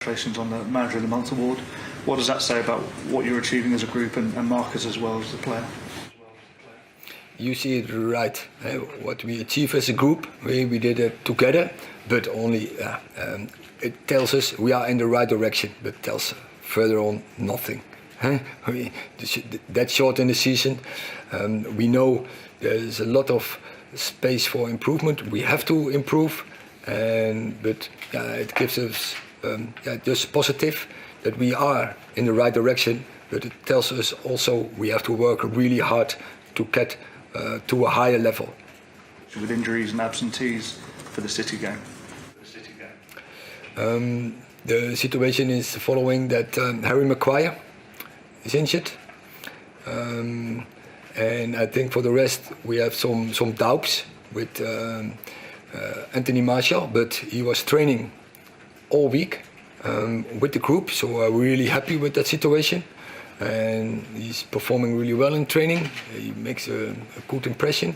Congratulations on the Manager of the Month award. What does that say about what you're achieving as a group and Marcus as well as the player? You see it right. What we achieve as a group, we did it together, but only it tells us we are in the right direction, but tells further on nothing. That short in the season, we know there's a lot of space for improvement. We have to improve, but it gives us just positive that we are in the right direction, but it tells us also we have to work really hard to get to a higher level. With injuries and absentees for the City game? The situation is the following, that Harry Maguire is injured, and I think for the rest we have some doubts with Anthony Martial, but he was training all week with the group, so we're really happy with that situation, and he's performing really well in training. He makes a good impression.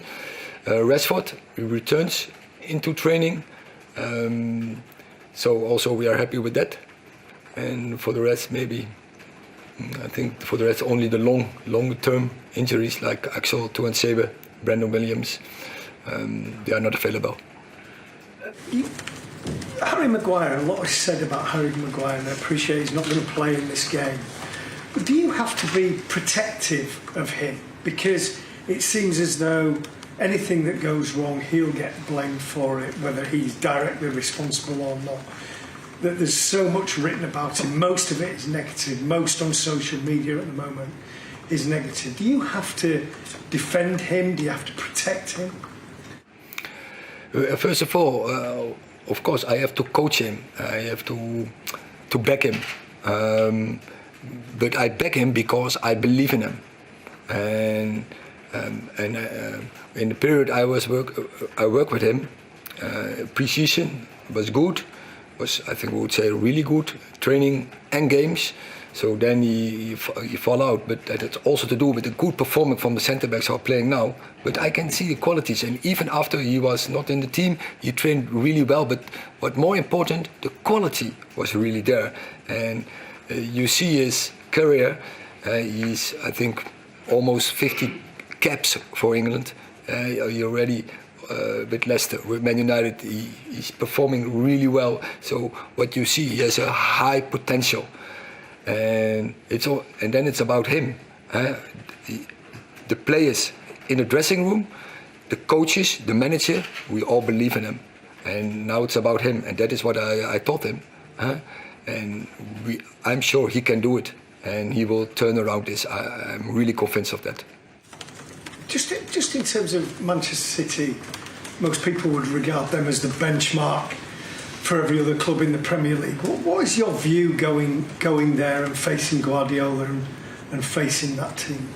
Rashford, he returns into training, so also we are happy with that. And for the rest, maybe I think for the rest only the long-term injuries like Axel Tuanzebe, Brandon Williams, they are not available. Harry Maguire, a lot is said about Harry Maguire, and I appreciate he's not going to play in this game. But do you have to be protective of him? Because it seems as though anything that goes wrong, he'll get blamed for it, whether he's directly responsible or not. That there's so much written about him, most of it is negative, most on social media at the moment is negative. Do you have to defend him? Do you have to protect him? First of all, of course, I have to coach him. I have to back him. But I back him because I believe in him. And in the period I worked with him, pre-season was good. Was, I think we would say, really good training and games. So then he fall out, but that has also to do with the good performance from the centre backs who are playing now. But I can see the qualities, and even after he was not in the team, he trained really well. But what more important, the quality was really there, and you see his career. He's, I think, almost 50 caps for England. He already with Leicester, with Man United, he's performing really well. So what you see, he has a high potential. And then it's about him. The players in the dressing room, the coaches, the manager, we all believe in him. And now it's about him, and that is what I taught him. And I'm sure he can do it, and he will turn around this. I'm really convinced of that. Just in terms of Manchester City, most people would regard them as the benchmark for every other club in the Premier League. What is your view going there and facing Guardiola and facing that team?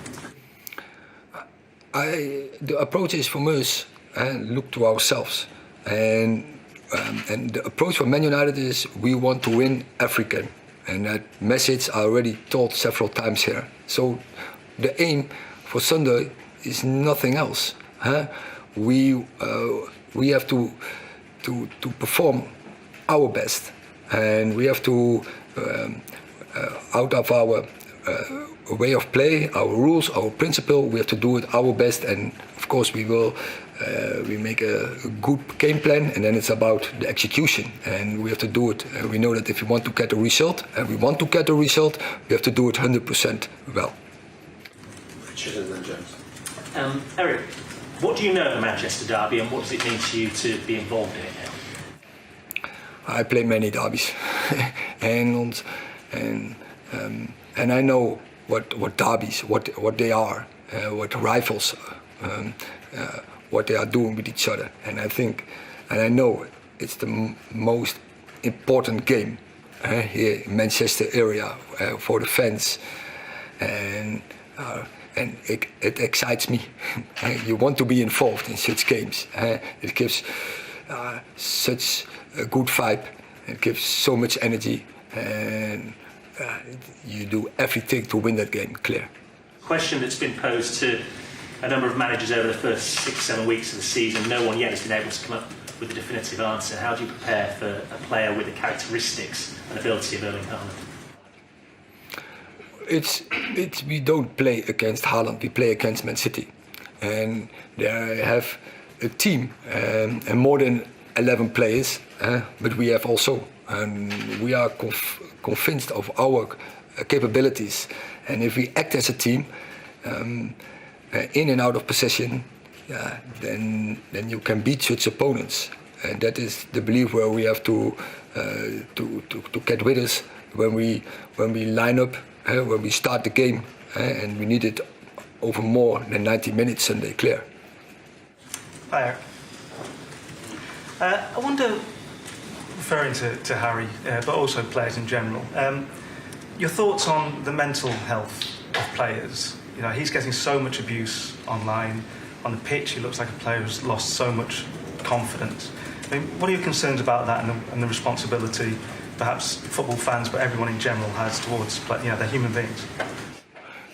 The approach is from us, look to ourselves, and the approach for Man United is we want to win African, and that message I already told several times here. So the aim for Sunday is nothing else. We have to perform our best, and we have to out of our way of play, our rules, our principle, we have to do it our best. And of course we will we make a good game plan, and then it's about the execution, and we have to do it. We know that if we want to get a result, and we want to get a result, we have to do it 100% well. Richard and then James. Eric, what do you know of the Manchester derby, and what does it mean to you to be involved in it now? I play many derbies, and I know what derbies, what they are, what rivals, what they are doing with each other, and I think, and I know it's the most important game here in Manchester area for the fans, and it excites me. You want to be involved in such games. It gives such a good vibe. It gives so much energy, and you do everything to win that game. Clear. Question that's been posed to a number of managers over the first 6-7 weeks of the season. No one yet has been able to come up with a definitive answer. How do you prepare for a player with the characteristics and ability of Erling Haaland? We don't play against Haaland, we play against Man City. And they have a team and more than 11 players, but we have also, and we are convinced of our capabilities. And if we act as a team, in and out of possession, then you can beat such opponents. And that is the belief where we have to get with us when we line up, when we start the game, and we need it over more than 90 minutes Sunday clear. Hi, Eric. I wonder, referring to Harry, but also players in general, your thoughts on the mental health of players. You know, he's getting so much abuse online. On the pitch, he looks like a player who's lost so much confidence. I mean, what are your concerns about that and the responsibility perhaps football fans, but everyone in general has towards, you know, they're human beings?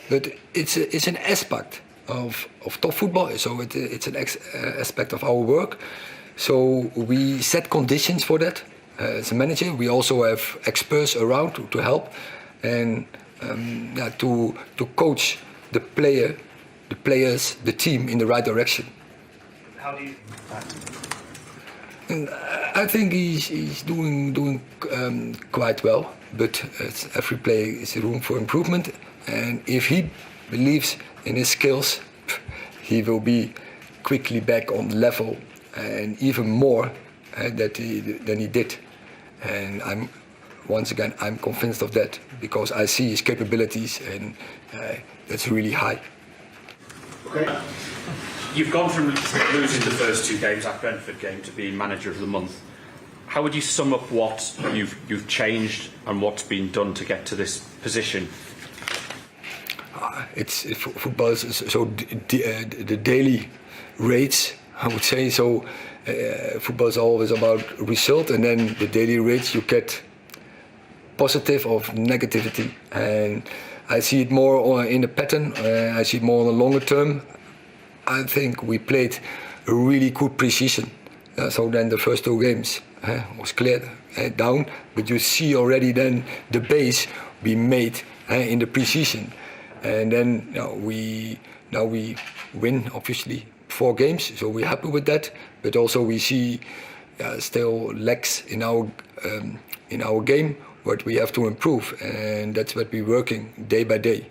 But it's an aspect of top football, so it's an aspect of our work. So we set conditions for that. As a manager, we also have experts around to help and to coach the players, the team in the right direction. How do you do that? And I think he's doing quite well, but every player is room for improvement. And if he believes in his skills, he will be quickly back on level and even more than he did. And I'm convinced of that because I see his capabilities, and that's really high. Okay. You've gone from losing the first two games, that Brentford game, to being manager of the month. How would you sum up what you've changed and what's been done to get to this position? Football is so the daily rates, I would say. So football is always about result, and then the daily rates you get positive or negativity. And I see it more in a pattern. I see it more on a longer term. I think we played a really good pre-season. So then the first two games was cleared down, but you see already then the base we made in the pre-season. And then we win obviously 4 games, so we're happy with that. But also we see still lacks in our game, what we have to improve, and that's what we're working day by day.